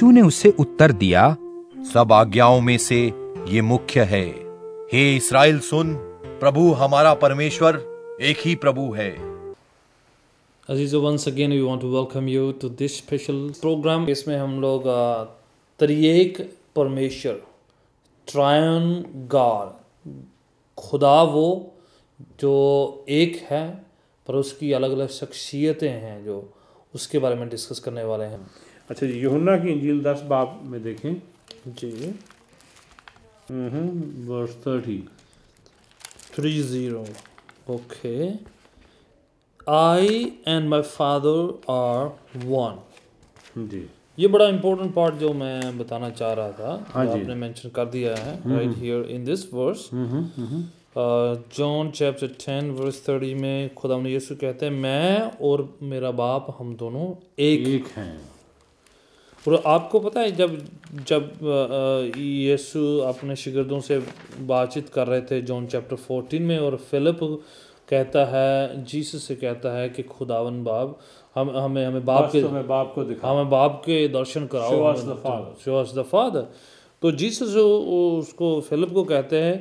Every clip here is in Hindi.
यीशु ने उसे उत्तर दिया, सब आज्ञाओं में से ये मुख्य है, हे इस्राएल सुन, प्रभु हमारा परमेश्वर एक ही प्रभु है। अजीजों, once again we want to welcome you to this special program। इसमें हम लोग त्रिएक परमेश्वर, ट्रायन गॉड, खुदा वो जो एक है पर उसकी अलग अलग शख्सियतें हैं, जो उसके बारे में डिस्कस करने वाले हैं। अच्छा जी, यूहन्ना की इंजील 10 बाब में देखें जी, verse 30। Okay, I and my father are one. जी, ये बड़ा इंपॉर्टेंट पार्ट जो मैं बताना चाह रहा था, हाँ जो जी। आपने मेंशन कर दिया है right here in this verse. John chapter 10 verse 30 में खुदा यीशु कहते हैं, मैं और मेरा बाप हम दोनों एक हैं। और आपको पता है, जब यीशु अपने शिगिर्दों से बातचीत कर रहे थे जॉन चैप्टर 14 में, और फिलिप कहता है, जीसस से कहता है कि खुदावन बाप हमें बाप को दिखा, हमें बाप के दर्शन कराओ, Show us the Father। Show us the father. तो जीसस उसको फिलिप को कहते हैं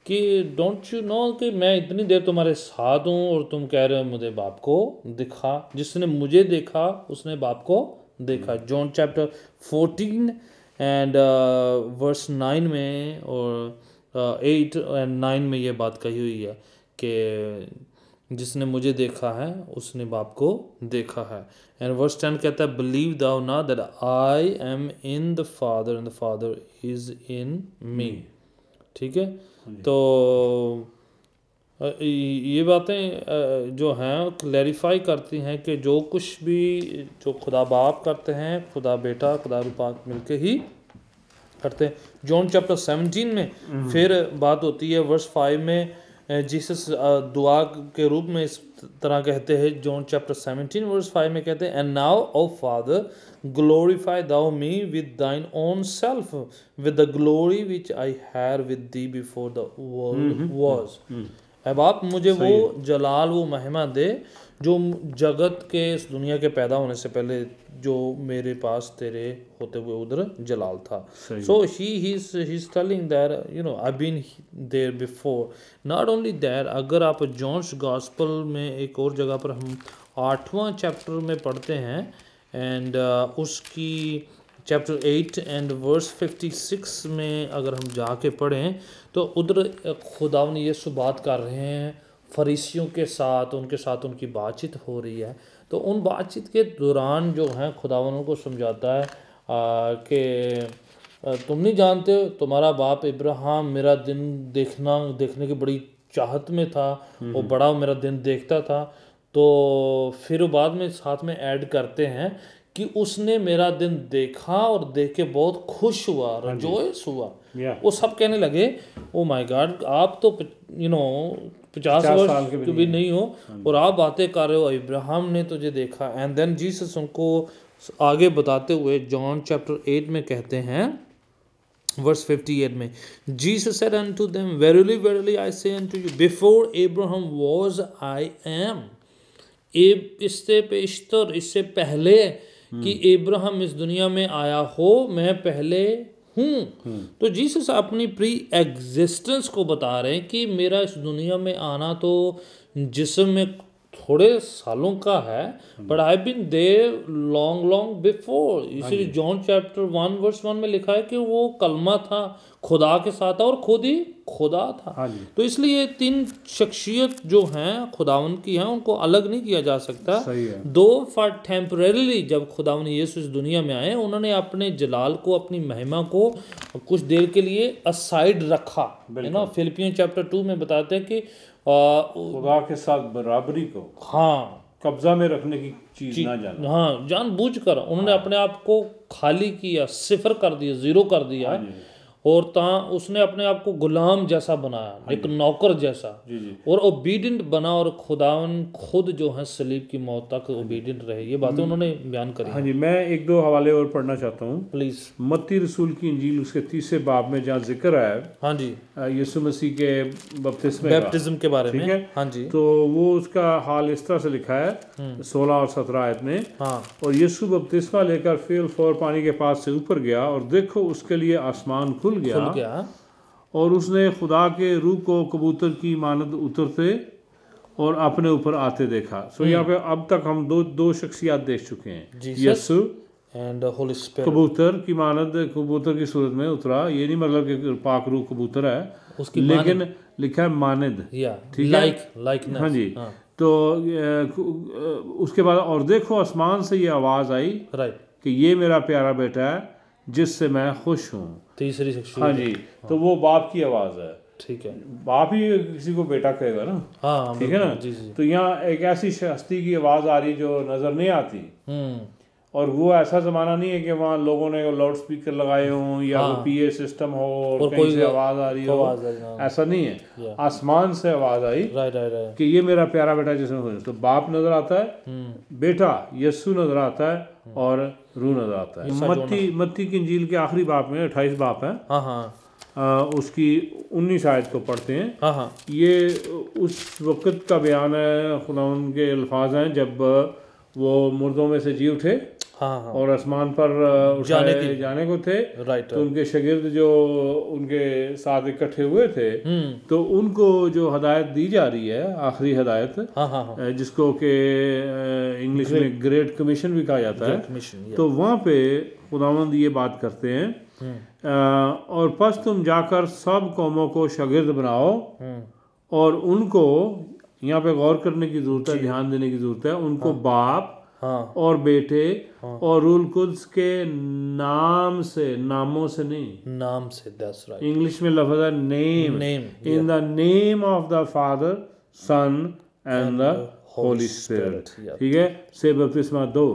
कि डोंट यू नो कि मैं इतनी देर तुम्हारे साथ हूँ और तुम कह रहे हो मुझे बाप को दिखा, जिसने मुझे देखा उसने बाप को देखा। जॉन चैप्टर 14 एंड वर्स 9 में और 8 एंड 9 में ये बात कही हुई है कि जिसने मुझे देखा है उसने बाप को देखा है। एंड वर्स 10 कहता है, believe thou not that I am in the father and the father is in me. ठीक है, तो ये बातें जो हैं क्लैरिफाई करती हैं कि जो कुछ भी जो खुदा बाप करते हैं, खुदा बेटा, खुदा रूपा मिलके ही करते हैं। जॉन चैप्टर 17 में फिर बात होती है, वर्स 5 में जीसस दुआ के रूप में इस तरह कहते हैं। जॉन चैप्टर 17 वर्स 5 में कहते हैं, and now O father glorify thou me with thine own self with the glory which I had with thee before the world was. अब आप मुझे वो जलाल, वो महिमा दे जो जगत के, इस दुनिया के पैदा होने से पहले जो मेरे पास तेरे होते हुए उधर जलाल था। So he is telling that you know I been there before. Not only that, अगर आप जॉन्स गॉस्पल में एक और जगह पर हम 8वां चैप्टर में पढ़ते हैं एंड उसकी चैप्टर 8 एंड वर्स 56 में अगर हम जाके पढ़ें तो उधर खुदावन यीशु बात कर रहे हैं फरीसियों के साथ, उनके साथ उनकी बातचीत हो रही है। तो उन बातचीत के दौरान जो है खुदावन उनको समझाता है कि तुम नहीं जानते, तुम्हारा बाप इब्राहिम मेरा दिन देखने की बड़ी चाहत में था, वो बड़ा मेरा दिन देखता था। तो फिर बाद में साथ में ऐड करते हैं कि उसने मेरा दिन देखा और देख के बहुत खुश हुआ, रजोइस हुआ। वो सब कहने लगे, ओ माय गॉड, आप तो 50 वर्ष के भी नहीं हो और आप बातें कर रहे हो, इब्राहिम ने तुझे देखा। एंड देन जीसस उनको आगे बताते हुए जॉन चैप्टर 8 में कहते हैं वर्स 58 में, Jesus said unto them, verily verily I say unto you, before Abraham was I am. इससे पेशतर, इससे पहले कि अब्राहम इस दुनिया में आया हो, मैं पहले हूँ। तो जीसस अपनी प्री एग्जिस्टेंस को बता रहे हैं कि मेरा इस दुनिया में आना तो जिस्म में थोड़े सालों का है, but I been there long before. इसीलिए जॉन चैप्टर 1 वर्स 1 में लिखा है कि वो कलमा था, खुदा के साथ था और खुद ही खुदा था। तो इसलिए 3 शख्सियत जो हैं खुदावन की हैं, उनको अलग नहीं किया जा सकता। दो फॉर टेम्परेरीली जब खुदावन यीशु इस दुनिया में आए, उन्होंने अपने जलाल को, अपनी महिमा को कुछ देर के लिए असाइड रखा, है ना। फिलिपियन चैप्टर 2 में बताते हैं कि खुदा के साथ बराबरी को कब्जा में रखने की चीज ना जाना, जानबूझकर उन्होंने अपने आप को खाली किया, सिफर कर दिया, जीरो कर दिया। और उसने अपने आप को गुलाम जैसा बनाया, एक नौकर जैसा, और ओबीडियंट बना, और खुदावन खुद जो है सलीब की मौत तक ओबीडियंट रहे। ये बातें उन्होंने बयान करी। हाँ जी, मैं एक दो हवाले और पढ़ना चाहता हूँ। प्लीज। मत्ती रसूल की इंजील उसके 30 बाब में जहाँ जिक्र है, हाँ जी, यीशु मसीह के बैप्टिज्म के बारे में, ठीक है। हाँ जी, तो वो उसका हाल इस तरह से लिखा है 16 और 17 आयत में। हाँ। और यीशु बपतिस्मा लेकर फेल फौर पानी के पास से ऊपर गया, और देखो उसके लिए आसमान खुल गया और उसने खुदा के रूह को कबूतर की मानद उतरते और अपने ऊपर आते देखा। सो यहाँ पे अब तक हम दो शख्सियत देख चुके हैं, यीशु एंड होली स्पिरिट। कबूतर की मानद, कबूतर की सूरत में उतरा। ये नहीं मतलब कि पाक रूह कबूतर है उसकी, लेकिन लिखा है मानद, ठीक है, लाइकनेस। हाँ जी। तो उसके बाद और देखो आसमान से ये आवाज आई, राइट, कि ये मेरा प्यारा बेटा है जिससे मैं खुश हूँ। तीसरी शख्सियत, हाँ जी। तो वो बाप की आवाज है, ठीक है। बाप ही किसी को बेटा कहेगा ना, हाँ, ठीक है ना। तो यहाँ एक ऐसी हस्ती की आवाज आ रही जो नजर नहीं आती, और वो ऐसा जमाना नहीं है कि वहाँ लोगों ने लाउड स्पीकर लगाए हों या वो पीए सिस्टम हो और कहीं से आवाज आ रही हो, ऐसा नहीं है। आसमान से आवाज आई कि ये मेरा प्यारा बेटा जिसमें, तो बाप नजर आता है, बेटा यीशु नजर आता है, और रूह नजर आता है। मत्ती की इंजील के आखिरी बाप में 28 बाप है, उसकी 19 आयत को पढ़ते हैं। ये उस वक्त का बयान है, खुदावंद के अल्फाज हैं जब वो मुर्दों में से जी उठे और आसमान पर जाने को थे। तो उनके शागिर्द जो उनके साथ इकट्ठे हुए थे, तो उनको जो हदायत दी जा रही है, आखिरी हदायत, जिसको कि इंग्लिश में ग्रेट कमीशन भी कहा जाता है, तो वहाँ पे खुदावंद ये बात करते हैं, और बस तुम जाकर सब कौमों को शागिर्द बनाओ, और उनको, यहाँ पे गौर करने की जरूरत है, ध्यान देने की जरूरत है, उनको बाप और बेटे और रूल कुद्स के नाम से, नामों से नहीं, नाम से, दैट्स राइट। इंग्लिश में लफ्ज़ है name, in the name of the father, son and the Holy Spirit, ठीक है, से बपतिस्मा दो,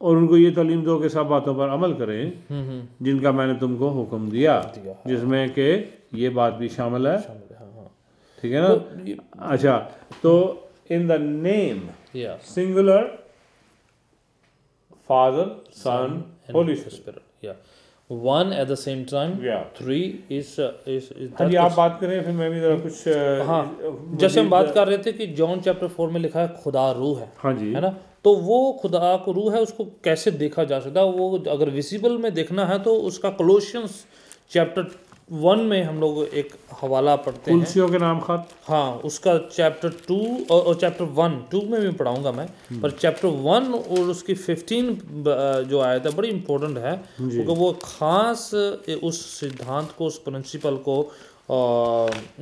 और उनको ये तालीम दो कि सब बातों पर अमल करें जिनका मैंने तुमको हुक्म दिया, जिसमें कि ये बात भी शामिल है, ठीक है ना। अच्छा, तो इन the name, singular, Father, Son, Holy Spirit, one at the same time, three is हाँ जी, आप बात करें फिर मैं भी जरा कुछ। हाँ, जैसे हम बात कर रहे थे कि जॉन चैप्टर 4 में लिखा है खुदा रूह है, हाँ जी, है ना। तो वो खुदा को रूह है, उसको कैसे देखा जा सकता है? वो अगर विजिबल में देखना है तो उसका कोलोसियंस चैप्टर 1 में हम लोग एक हवाला पढ़ते हैं, कुलसियों के नाम खत, हाँ, उसका चैप्टर 2 और चैप्टर 2 में भी पढ़ाऊंगा मैं, पर चैप्टर 1 और उसकी 15 जो आयत है बड़ी इंपॉर्टेंट है, क्योंकि वो खास उस सिद्धांत को, उस प्रिंसिपल को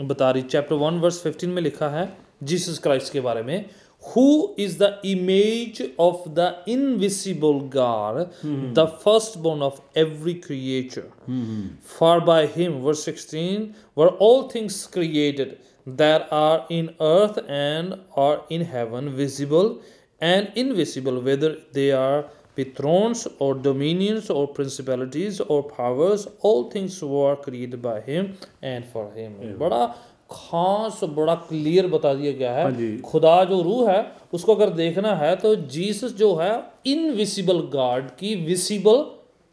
बता रही। चैप्टर 1 वर्स 15 में लिखा है जीसस क्राइस्ट के बारे में, who is the image of the invisible God, the firstborn of every creature. For by him, verse 16, were all things created that are in earth and are in heaven, visible and invisible, whether they are be thrones or dominions or principalities or powers, all things were created by him and for him. बड़ा खास, बड़ा क्लियर बता दिया गया है। खुदा जो रूह है उसको अगर देखना है तो जीसस जो है इनविजिबल गॉड की विजिबल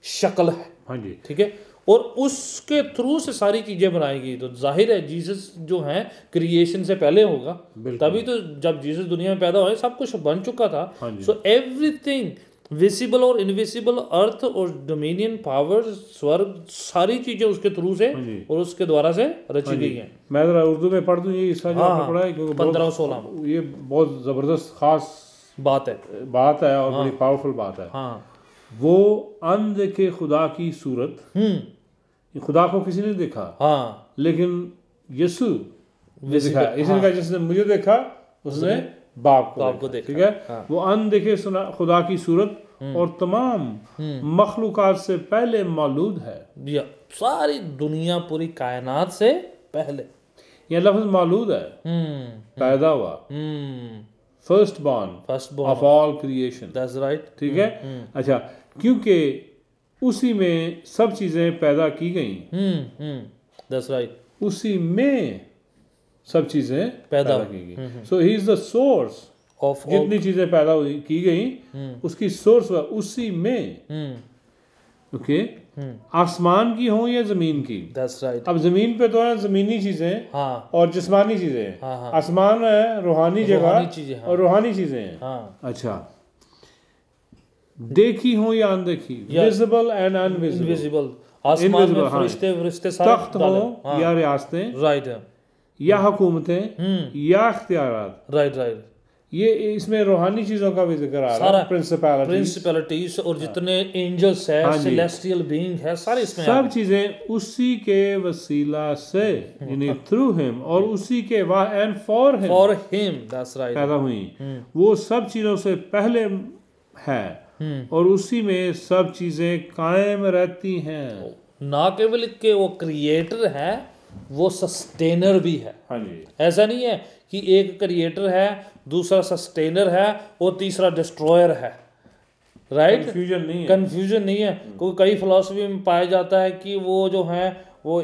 शक्ल है, हाँ जी, ठीक है, और उसके थ्रू से सारी चीजें बनाई गई। तो जाहिर है जीसस जो है क्रिएशन से पहले होगा, तभी तो जब जीसस दुनिया में पैदा हुए सब कुछ बन चुका था। सो एवरीथिंग विजिबल और इनविजिबल, अर्थ और डोमिनियन, पावर, स्वर्ग, सारी चीजें उसके थ्रू से और उसके द्वारा से रची गई हैं। मैं जरा उर्दू में पढ़ दूं ये हिस्सा जो आपने पढ़ा है, क्योंकि 15-16 ये बहुत जबरदस्त खास बात है और बड़ी पावरफुल बात है। वो अनदेखे खुदा की सूरत, खुदा को किसी ने देखा, लेकिन यीशु ने देखा, इसने कहा जिसने मुझे देखा उसने बाप को देखा, ठीक है। वो अनदेखे खुदा की सूरत और तमाम मखलूकात से पहले मौजूद है, सारी दुनिया, पूरी कायनात से पहले। ये लफ्ज मौजूद है, पैदा हुआ, first born of all creation, that's right, ठीक है। अच्छा, क्योंकि उसी में सब चीजें पैदा की गई। That's right. उसी में सब चीजें पैदा की गई। So he is the source of जितनी चीजें पैदा हुई की गई उसकी सोर्स उसी में। ओके, आसमान की हो या जमीन की। That's right. अब जमीन पे तो है जमीनी चीजें हाँ और जिस्मानी चीजें। हाँ आसमान है रूहानी जगह चीजें। हाँ और रूहानी चीजें हैं। हाँ अच्छा, देखी हो या अनदेखी, विजिबल एंड अनविजिबल। इनविजिबल, आसमान में फरिश्ते फरिश्ते सारे तख्त हो या रियासतें राइट है, या हुकूमतें या इख्तियारात। Right right. ये इसमें रूहानी चीजों का भी जिक्र आ रहा है। प्रिंसिपैलिटीज और जितने एंजल्स है, सेलेस्टियल बीइंग है, सारे इसमें सब चीजें उसी के वसीला से यानी थ्रू हिम और उसी के वाह and for him that's right पैदा हुई। वो सब चीजों से पहले है और उसी में सब चीजें कायम रहती हैं। ना केवल कि वो क्रिएटर है, वो सस्टेनर भी है। हाँ जी, ऐसा नहीं है कि एक क्रिएटर है, दूसरा सस्टेनर है और तीसरा डिस्ट्रॉयर है। राइट, कंफ्यूजन नहीं है। क्योंकि कई फिलॉसफी में पाया जाता है कि वो जो है वो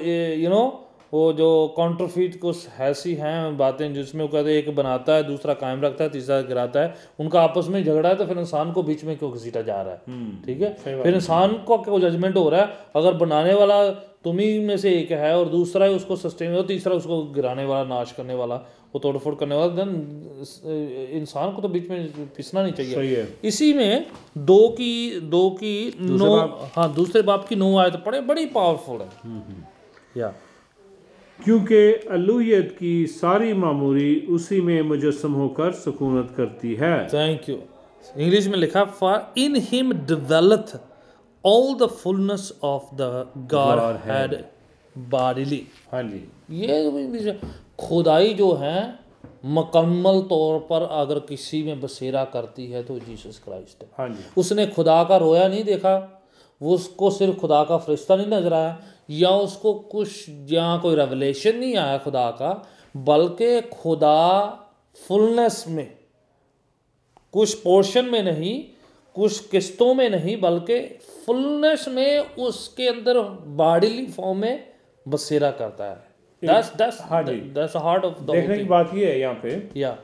वो जो काउंटरफीट कुछ ऐसी हैं बातें जिसमें वो कहते हैं एक बनाता है, दूसरा कायम रखता है, तीसरा गिराता है। उनका आपस में झगड़ा है तो फिर इंसान को बीच में क्यों घसीटा जा रहा है? ठीक है, फिर इंसान को क्यों जजमेंट हो रहा है? अगर बनाने वाला तुम्ही में से एक है और दूसरा है उसको सस्टेन और तीसरा उसको गिराने वाला, नाश करने वाला, वो तोड़फोड़ करने वाला, देन इंसान को तो बीच में पिसना नहीं चाहिए। सही है। इसी में दो की 9, हाँ दूसरे बाप की 9 आयत पढ़े, बड़ी पावरफुल है। या क्योंकि अलूहियत की सारी मामूरी उसी में मुजस्सम होकर सुकूनत करती है। Thank you. इंग्लिश में लिखा for in him dwelleth all the fullness of the Godhead bodily. हाँ जी, ये खुदाई जो है मुकम्मल तौर पर अगर किसी में बसेरा करती है तो जीसस क्राइस्ट है। हाँ जी, उसने खुदा का रोया नहीं देखा, वो उसको सिर्फ खुदा का फरिश्ता नहीं नजर आया, या उसको कुछ यहाँ कोई रेवलेशन नहीं आया खुदा का, बल्कि खुदा फुलनेस में, कुछ पोर्शन में नहीं, कुछ किस्तों में नहीं, बल्कि फुलनेस में उसके अंदर बॉडीली फॉर्म में बसेरा करता है। That's the heart of the देखने की बात ये है यहाँ पे, या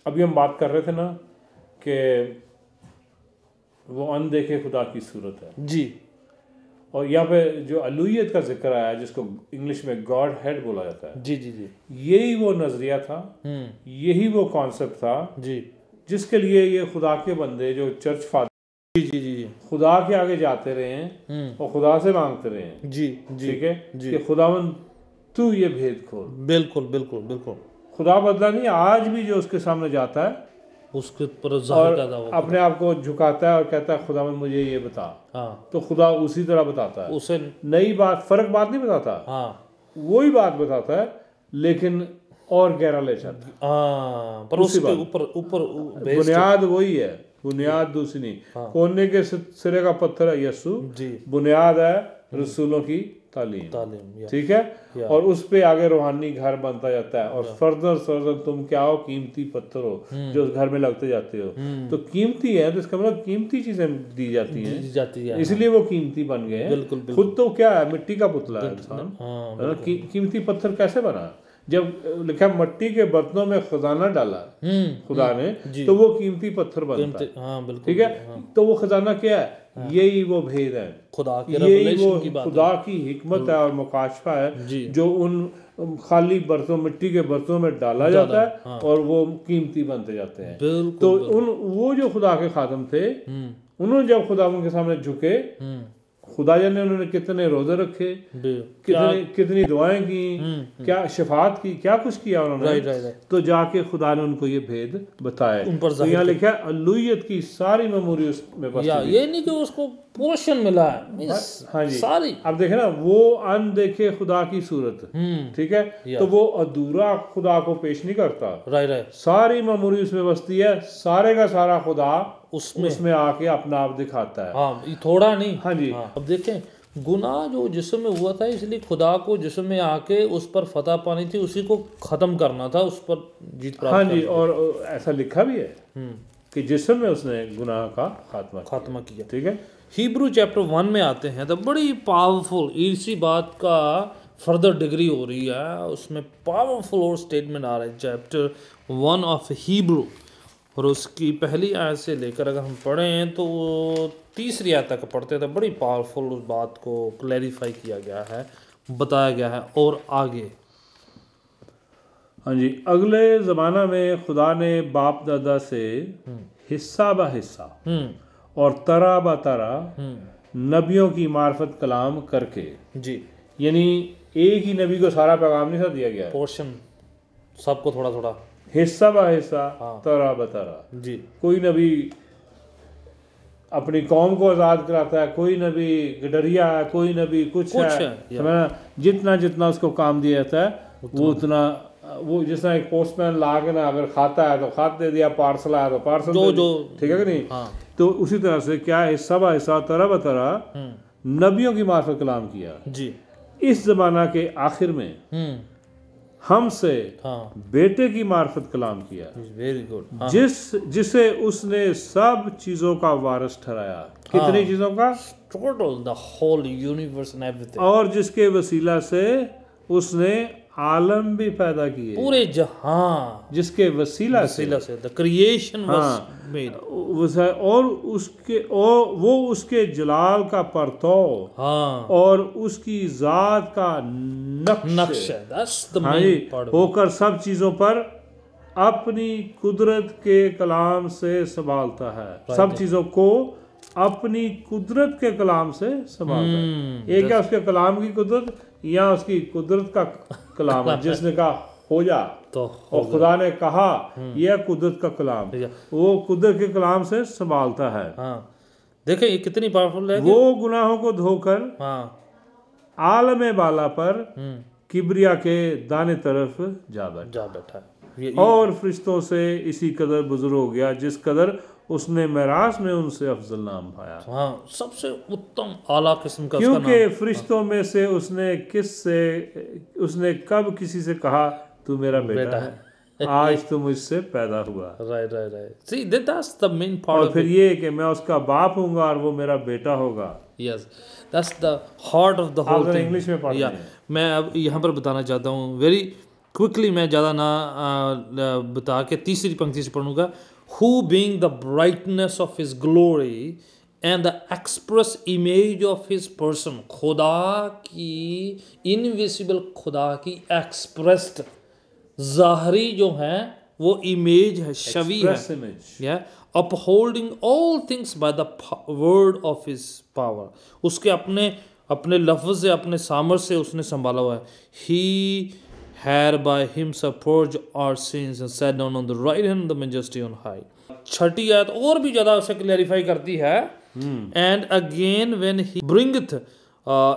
अभी हम बात कर रहे थे ना कि वो अनदेखे खुदा की सूरत है जी, और यहाँ पे जो अलूहियत का जिक्र आया जिसको इंग्लिश में गॉड हेड बोला जाता है, जी जी जी, यही वो नजरिया था, यही वो कॉन्सेप्ट था जी, जिसके लिए ये खुदा के बंदे जो चर्च फादर जी जी जी खुदा के आगे जाते रहे हैं और खुदा से मांगते रहे हैं। जी जी, ठीक है जी, कि खुदावन तू ये भेद खोल। बिल्कुल बिल्कुल बिल्कुल। खुदा बदला नहीं, आज भी जो उसके सामने जाता है उसके ऊपर जाहिर करता है, अपने आप को झुकाता है और कहता है खुदावन मुझे ये बता, हाँ, तो खुदा उसी तरह बताता है, उसे नई बात फर्क बात नहीं बताता, हाँ, वही बात बताता है लेकिन और गहरा ले जाता है। हाँ, पर उसके ऊपर बुनियाद वही है, बुनियाद दूसरी नहीं। कोने के सिरे का पत्थर है यीशु जी, बुनियाद है रसूलों की तालीम, ठीक है, और उस पे आगे रूहानी घर बनता जाता है और फर्दर तुम क्या हो, कीमती पत्थर हो जो उस घर में लगते जाते हो। तो कीमती है तो इसका मतलब कीमती चीजें दी जाती हैं, इसलिए वो कीमती बन गए हैं। खुद तो क्या है, मिट्टी का पुतला है इंसान, कीमती पत्थर कैसे बना? जब लिखा मट्टी के बर्तनों में खजाना डाला खुदा ने, तो वो कीमती पत्थर बनता है। ठीक है, तो वो खजाना क्या है? यही वो भेद है, खुदा यही वो खुदा की हिकमत है और मुकाशफा है जो उन खाली बर्तनों, मिट्टी के बर्तनों में डाला जाता है और वो कीमती बनते जाते हैं। तो वो जो खुदा के खातम थे, उन्होंने जब खुदा उनके सामने झुके, खुदा जाने उन्होंने कितने रोजे रखे, कितनी दुआएं की, क्या शफात की, क्या कुछ किया उन्होंने, तो जाके खुदा ने उनको ये भेद बताया। तो यहाँ लिखा है अलूहियत की सारी मेमोरी उसमें बस, ये नहीं कि उसको पोर्शन मिला है। हाँ जी, सारी अब देखे ना, वो अनदेखे खुदा की सूरत, ठीक है, तो वो अधूरा खुदा को पेश नहीं करता, सारी मेमोरी उसमें बसती है, सारे का सारा खुदा उसमें आके अपना आप दिखाता है। हाँ, ये थोड़ा नहीं। हाँ जी, अब देखें, गुनाह जो जिस्म में हुआ था, इसलिए खुदा को जिस्म में आके उस पर फतह पानी थी, उसी को खत्म करना था, उस पर जीत प्राप्त। हाँ जी, और ऐसा लिखा भी है कि जिस्म में उसने गुनाह का खात्मा किया। ठीक है, हिब्रू चैप्टर 1 में आते हैं तो बड़ी पावरफुल इसी बात का फर्दर डिग्री हो रही है, उसमें पावरफुल और स्टेटमेंट आ रहा है चैप्टर 1 ऑफ हिब्रू, और उसकी पहली आयत से लेकर अगर हम पढ़ें तो तीसरी आयत तक पढ़ते तो बड़ी पावरफुल उस बात को क्लैरिफाई किया गया है, बताया गया है। और आगे हाँ जी, अगले ज़माना में खुदा ने बाप दादा से हिस्सा ब हिस्सा और तरा ब तरा नबियों की मार्फत कलाम करके, जी, यानी एक ही नबी को सारा पैगाम नहीं सा दिया गया है, पोर्शन सबको थोड़ा थोड़ा, हिस्सा ब हिस्सा, तरा ब तरा। जी, कोई नबी अपनी कौम को आज़ाद कराता है, कोई नबी गडरिया है, कोई नबी कुछ है, समझना, जितना जितना उसको काम दिया जाता है वो उतना, वो जिस तरह एक पोस्टमैन ला के ना अगर खाता है तो खत दे दिया, पार्सल आया तो पार्सल दे दिया, ठीक है कि नहीं? हाँ। तो उसी तरह से क्या हिस्सा ब हिस्सा, तरा ब तरा नबियों की मार्फत कलाम किया। जी, इस जमाना के आखिर में हमसे बेटे की मार्फत कलाम किया, वेरी गुड, जिसे उसने सब चीजों का वारिस ठहराया। कितनी चीजों का? Total the whole universe and everything. और जिसके वसीला से उसने आलम भी पैदा किए, पूरे जहां जिसके वसीला से द क्रिएशन वाज मेड, और वो उसके जलाल का परतौ और उसकी जात का नक्श है, दैट्स द मेन पार्ट, होकर सब चीजों पर अपनी कुदरत के कलाम से संभालता है। सब चीजों को अपनी कुदरत के कलाम से संभालता है। एक है उसके कलाम की कुदरत, या उसकी कुदरत का कलाम है जिसने कहा हो जा, तो और खुदा ने कहा यह कुदरत का कलाम, वो कुदरत के कलाम से संभालता है। देखें ये कितनी पावरफुल है। वो गुनाहों को धोकर आलम बाला पर किबरिया के दाने तरफ जा बैठा और फरिश्तों से इसी कदर बुजुर्ग हो गया जिस कदर उसने मेरास में उनसे अफजल नाम पाया। सबसे उत्तम आला किस्म का, क्योंकि फरिश्तों में से उसने कब किसी से कहा तू मेरा बेटा है, आज तो मुझसे पैदा हुआ। Right see that's the main part. और फिर ये कि मैं उसका बाप हूँगा और वो मेरा बेटा होगा। Yes, that's the heart of the whole thing. English में पढ़ते हैं। मैं अब यहाँ पर बताना चाहता हूँ वेरी क्विकली, मैं ज़्यादा ना बता के तीसरी पंक्ति से पढ़ूंगा। Who being the brightness of his glory and the express image of his person, खुदा की इनविजिबल, खुदा की एक्सप्रेस्ड ज़ाहरी जो है वो इमेज है, छवि है, upholding all things by the word of his power, उसके अपने लफ्ज़ से, अपने सामर्थ्य से उसने संभाला हुआ है। He had by himself purged our sins and sat down on the right hand of the majesty on high। छठी आयत और भी ज़्यादा उसे क्लैरिफाई करती है। And again when he bringeth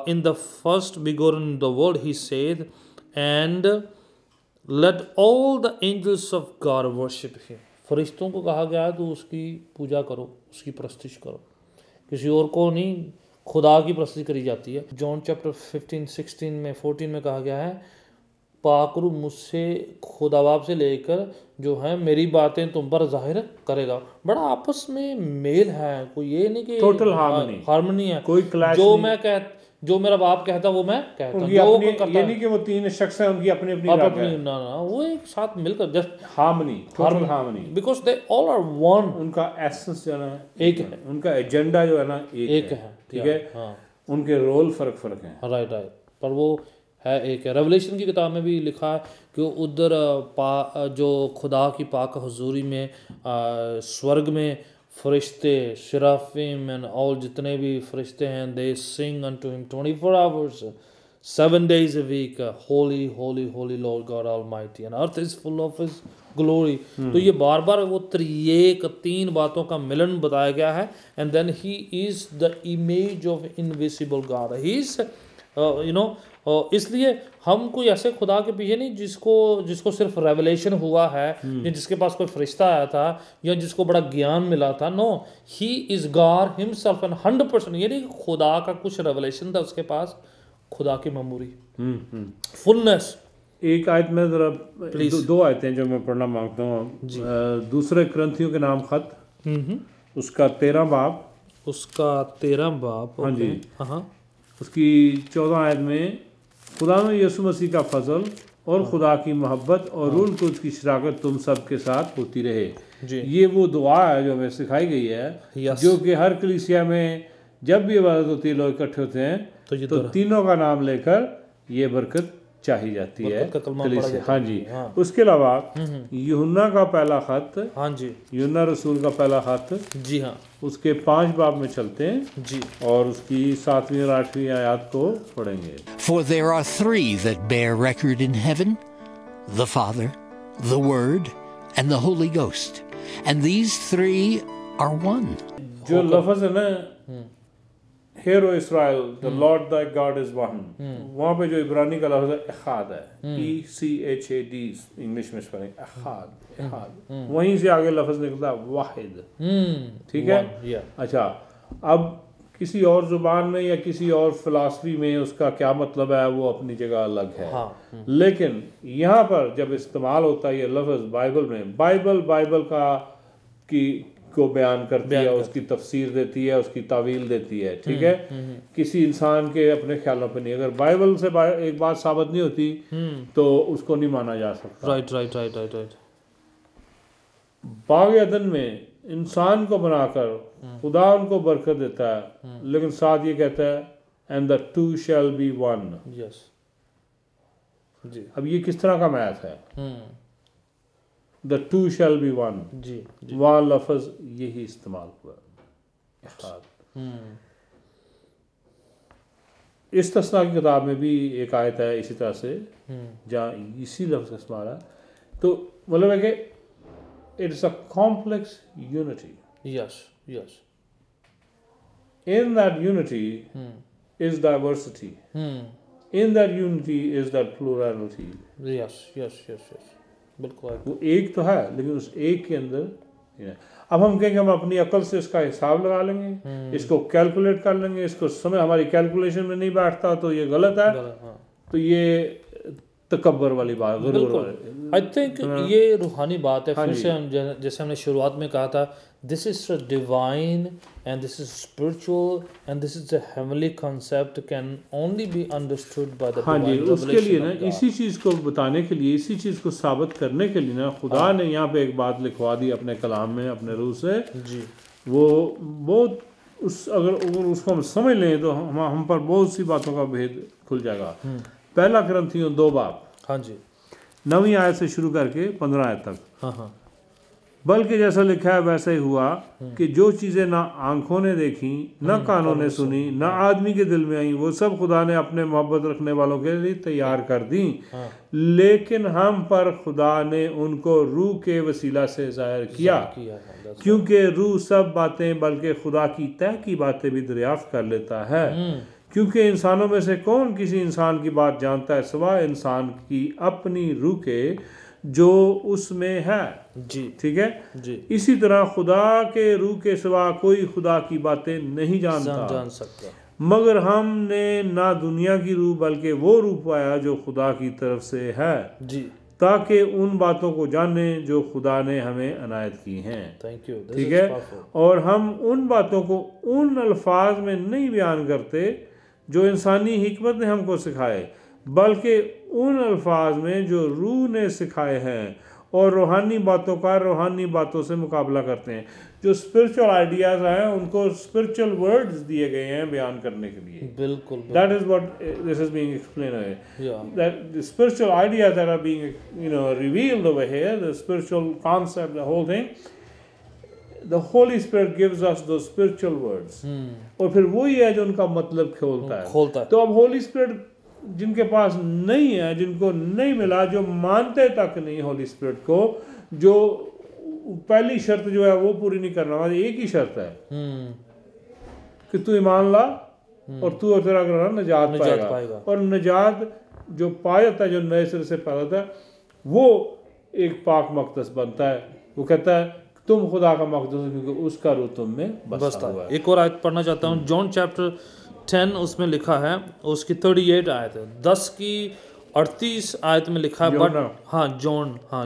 in the first begotten in the world he said, and let all the angels of God worship him। फरिश्तों को कहा गया है तो उसकी पूजा करो, उसकी प्रस्तिश करो, किसी और को नहीं, खुदा की प्रस्तिश करी जाती है। जॉन चैप्टर 15, 16 में 14 में कहा गया है, पाकरू मुझसे खुदा बाप से लेकर जो है मेरी बातें तुम पर जाहिर करेगा। बड़ा आपस में मेल है, कोई ये नहीं कि टोटल हार्मनी है, कोई क्लैश जो मैं जो मेरा बाप कहता वो मैं कहता हूं, जो ये नहीं कि वो तीन शख्स हैं उनकी अपनी ना वो एक साथ मिलकर just harmony, total harmony, because they all are one. उनका एसेंस जो है ना एक है, उनका एजेंडा जो है ना एक है, ठीक है। उनके रोल फर्क है, राइट, पर वो है एक है। रेवलेशन की किताब में भी लिखा है कि उधर जो खुदा की पाक हुजूरी में स्वर्ग में फरिश्ते, शराफिम एंड ऑल जितने भी फरिश्ते हैं, they sing unto him 24 hours 7 days a week, holy holy holy Lord God almighty and earth is full of his glory. तो ये बार बार वो तीन बातों का मिलन बताया गया है। And then he is the image of invisible God, he is इसलिए हम कोई ऐसे खुदा के पीछे नहीं जिसको सिर्फ रेवलेशन हुआ है, या जिसके पास कोई फरिश्ता आया था, या जिसको बड़ा ज्ञान मिला था। No, he is God himself and 100%। ये नहीं कि खुदा का कुछ रेवलेशन था उसके पास, खुदा की मेमोरी, फुलनेस। एक आयत में जरा दो आयतें जो मैं पढ़ना मांगता हूँ। दूसरे क्रंथियों के नाम खत, उसका 13 बाब उसका 13 बाब। हाँ जी। हाँ, उसकी 14 आयत में खुदा में यीशु मसीह का फजल और खुदा की मोहब्बत और रूह कुद्स की शराकत तुम सब के साथ होती रहे। जी। ये वो दुआ है जो हमें सिखाई गई है, यस। जो कि हर कलीसिया में जब भी इबादत होती है, लोग इकट्ठे होते हैं तो तीनों का नाम लेकर ये बरकत चाही जाती है कलीसिया। हाँ जी। उसके अलावा यूहन्ना का पहला खत, हाँ जी, यूहन्ना रसूल का पहला खत, जी हाँ, उसके 5 बाब में चलते हैं जी, और उसकी 7वीं और 8वीं आयत को पढ़ेंगे। For there are 3 that bear record in heaven, the Father, the Word, and the Holy Ghost, and these 3 are one. जो लफ्ज़ है ना, Hear O Israel, the Lord thy God is one, वहाँ पे जो इब्रानी का लफ्ज़ है इखाद है, ECHAD इंग्लिश में पढ़ेंगे इखाद, इखाद, वहीं से आगे लफ्ज़ निकलता है वाहिद। ठीक है। अच्छा, अब किसी और जुबान में या किसी और फिलासफी में उसका क्या मतलब है वो अपनी जगह अलग है। लेकिन यहाँ पर जब इस्तेमाल होता है ये लफ्ज़ बाइबल में, बाइबल को बयान करती है, उसकी तफसीर देती है, उसकी तावील देती है। ठीक है। किसी इंसान के अपने ख्यालों पे नहीं, अगर बाइबल से एक बात साबित नहीं होती तो उसको नहीं माना जा सकता। राइट। बाग अदन में इंसान को बनाकर खुदा उनको बरकत देता है, लेकिन साथ ये कहता है and the two shall be one. Yes जी। अब ये किस तरह का मैथ है? The two shall be one, जी, वहाँ लफ्ज़ यही इस्तेमाल हुआ। इस तस्ना की किताब में भी एक आयत है इसी तरह से जहाँ इसी लफ्ज़ का इस्तेमाल है। तो मतलब है कि it's a complex unity. Yes. In that unity is diversity. In that unity is that plurality. Yes, बिल्कुल। वो एक तो है, लेकिन उस एक के अंदर अब हम कहेंगे हम अपनी अकल से इसका हिसाब लगा लेंगे, इसको कैलकुलेट कर लेंगे, इसको समय हमारी कैलकुलेशन में नहीं बैठता तो ये गलत है। तो ये तकब्बर वाली बात, गुरूर वाली। आई थिंक ये रूहानी बात है। फिर से हम जैसे हमने शुरुआत में कहा था, this is divine and this is spiritual and this is a heavenly concept can only be understood by the divine. हाँ जी, उसके लिए ना इसी चीज़ को बताने के लिए, इसी चीज़ को साबित करने के लिए ना खुदा ने यहाँ पे एक बात लिखवा दी अपने कलाम में, अपने रूह से जी। वो बहुत अगर उसको हम समझ लें तो हम पर बहुत सी बातों का भेद खुल जाएगा। पहला कुरिन्थियों 2 बाब, हाँ जी, 9वीं आयत से शुरू करके 15 आयत तक। हाँ। बल्कि जैसा लिखा है वैसा ही हुआ कि जो चीज़ें ना आंखों ने देखी, ना कानों ने सुनी, ना आदमी के दिल में आई, वो सब खुदा ने अपने मोहब्बत रखने वालों के लिए तैयार कर दी। लेकिन हम पर खुदा ने उनको रूह के वसीला से जाहिर किया, क्योंकि रूह सब बातें बल्कि खुदा की तय की बातें भी दरियाफ्त कर लेता है। क्योंकि इंसानों में से कौन किसी इंसान की बात जानता है सिवाय इंसान की अपनी रूह के जो उसमें है। जी, ठीक है जी। इसी तरह खुदा के रूह के सिवा कोई खुदा की बातें नहीं जान सकता, मगर हमने ना दुनिया की रूह बल्कि वो रूह पाया जो खुदा की तरफ से है जी, ताकि उन बातों को जाने जो खुदा ने हमें अनायत की हैं। Thank you. ठीक है। और हम उन बातों को उन अल्फाज में नहीं बयान करते जो इंसानी हिकमत ने हमको सिखाए, बल्कि उन अल्फाज में जो रूह ने सिखाए हैं, और रूहानी बातों का रूहानी बातों से मुकाबला करते हैं। जो स्पिरिचुअल आइडियाज हैं उनको स्पिरिचुअल वर्ड्स दिए गए हैं बयान करने के लिए। बिल्कुल। That is what this is being explained, that the spiritual ideas that are being revealed over here, the spiritual concept, the whole thing, The Holy Spirit gives us those spiritual words. और फिर वही है जो उनका मतलब खोलता है। तो अब Holy Spirit जिनके पास नहीं है, जिनको नहीं मिला, जो मानते तक नहीं Holy Spirit को, जो पहली शर्त जो है वो पूरी नहीं करना, वाली एक ही शर्त है कि तू ईमान ला और तू और तेरा घर निजात पाएगा। और निजात जो पाया जाता है, जो नए सिरे से पैदा होता है, वो एक पाक मकदस बनता है। वो कहता है तुम खुदा का मकदस हो क्योंकि उसका रूह तुम में बसता हुआ है। एक और आयत पढ़ना चाहता हूँ, जॉन चैप्टर 10 उसमें लिखा है, उसकी 38 आयत है, 10 की 38 आयत में लिखा है, बट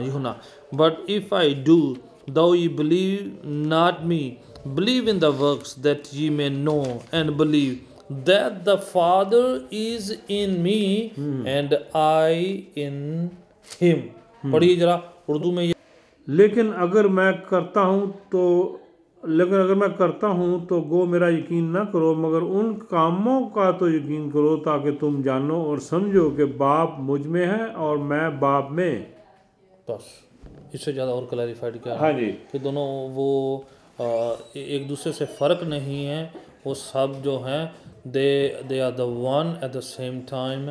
यूहन्ना, but if I do though ye believe not me, Believe in the works that ye may know and believe that the Father is in me and I in him. पढ़िए जरा उर्दू में ये। लेकिन अगर मैं करता हूँ तो गो मेरा यकीन ना करो, मगर उन कामों का तो यकीन करो ताकि तुम जानो और समझो कि बाप मुझ में है और मैं बाप में। बस इससे ज़्यादा और क्लैरिफाइड क्या है? हाँ जी, कि दोनों वो एक दूसरे से फ़र्क नहीं है, वो सब जो हैं they are the one at the same time,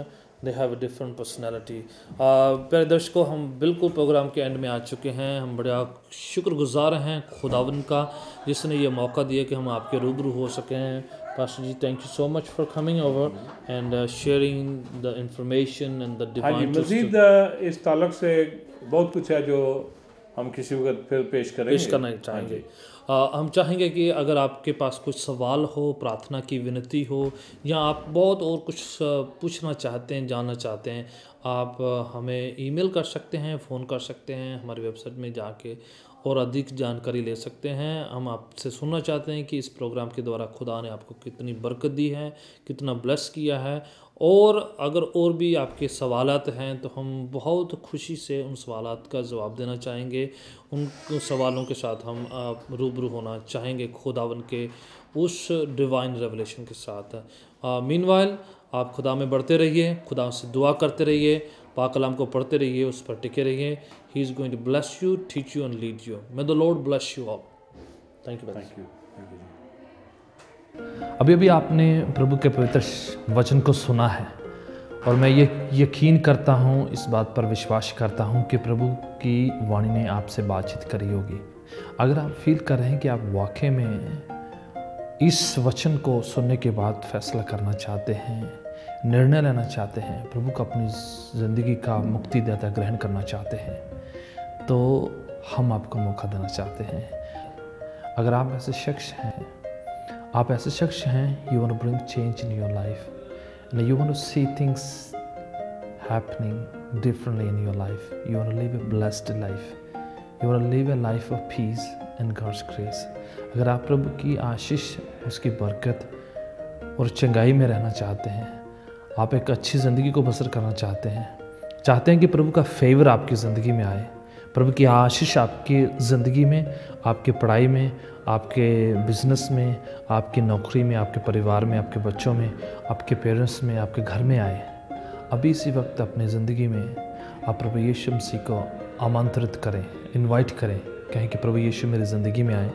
they have a different personality. प्यारे दर्शकों, हम बिल्कुल प्रोग्राम के एंड में आ चुके हैं। हम बड़ा शुक्रगुजार हैं खुदावन का जिसने ये मौका दिया कि हम आपके रूबरू हो सके हैं। Pastor ji, thank you so much for coming over and sharing the information and the हाँ जी। डिवाइन। मज़ीद इस ताल्लुक से बहुत कुछ है जो हम किसी वक्त फिर पेश करना चाहेंगे। हम चाहेंगे कि अगर आपके पास कुछ सवाल हो, प्रार्थना की विनती हो, या आप बहुत और कुछ पूछना चाहते हैं, जानना चाहते हैं, आप हमें ईमेल कर सकते हैं, फ़ोन कर सकते हैं, हमारी वेबसाइट में जाके और अधिक जानकारी ले सकते हैं। हम आपसे सुनना चाहते हैं कि इस प्रोग्राम के द्वारा खुदा ने आपको कितनी बरकत दी है, कितना ब्लेस किया है, और अगर और भी आपके सवालात हैं तो हम बहुत खुशी से उन सवालात का जवाब देना चाहेंगे। उन सवालों के साथ हम रूबरू होना चाहेंगे खुदावन के उस डिवाइन रेवलेशन के साथ। मीनवाइल आप खुदा में बढ़ते रहिए, खुदा से दुआ करते रहिए, पाक कलाम को पढ़ते रहिए, उस पर टिके रहिए। He is going to bless you, teach you and lead you. May the Lord bless you all. Thank you. Thank you. अभी आपने प्रभु के पवित्र वचन को सुना है, और मैं ये यकीन करता हूँ, इस बात पर विश्वास करता हूँ कि प्रभु की वाणी ने आपसे बातचीत करी होगी। अगर आप फील कर रहे हैं कि आप वाकई में इस वचन को सुनने के बाद फैसला करना चाहते हैं, निर्णय लेना चाहते हैं, प्रभु को अपनी ज़िंदगी का मुक्तिदाता ग्रहण करना चाहते हैं, तो हम आपको मौका देना चाहते हैं। अगर आप ऐसे शख्स हैं, you want to bring change in your life, and you want to see things happening differently in your life, you want to live a blessed life, you want to live a life of peace and God's grace। अगर आप प्रभु की आशीष, उसकी बरकत और चंगाई में रहना चाहते हैं, आप एक अच्छी ज़िंदगी को बसर करना चाहते हैं कि प्रभु का फेवर आपकी ज़िंदगी में आए, प्रभु की आशीष आपकी ज़िंदगी में, आपकी पढ़ाई में, आपके बिज़नेस में, आपकी नौकरी में, आपके परिवार में, आपके बच्चों में, आपके पेरेंट्स में, आपके घर में आए, अभी इसी वक्त अपने ज़िंदगी में आप प्रभु यीशु मसीह को आमंत्रित करें, इनवाइट करें, कहें कि प्रभु यीशु मेरी ज़िंदगी में आए,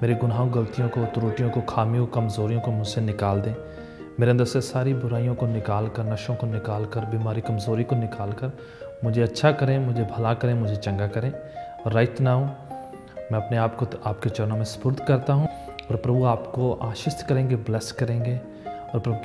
मेरे गुनाहों, गलतियों को, त्रुटियों को, खामियों, कमज़ोरियों को मुझसे निकाल दें, मेरे अंदर से सारी बुराइयों को निकाल कर, नशों को निकाल कर, बीमारी, कमज़ोरी को निकाल कर मुझे अच्छा करें, मुझे भला करें, मुझे चंगा करें। और राइट नाउ मैं अपने आप को आपके चरणों में सुपुर्द करता हूँ, और प्रभु आपको आशीष करेंगे, ब्लेस करेंगे, और प्रभु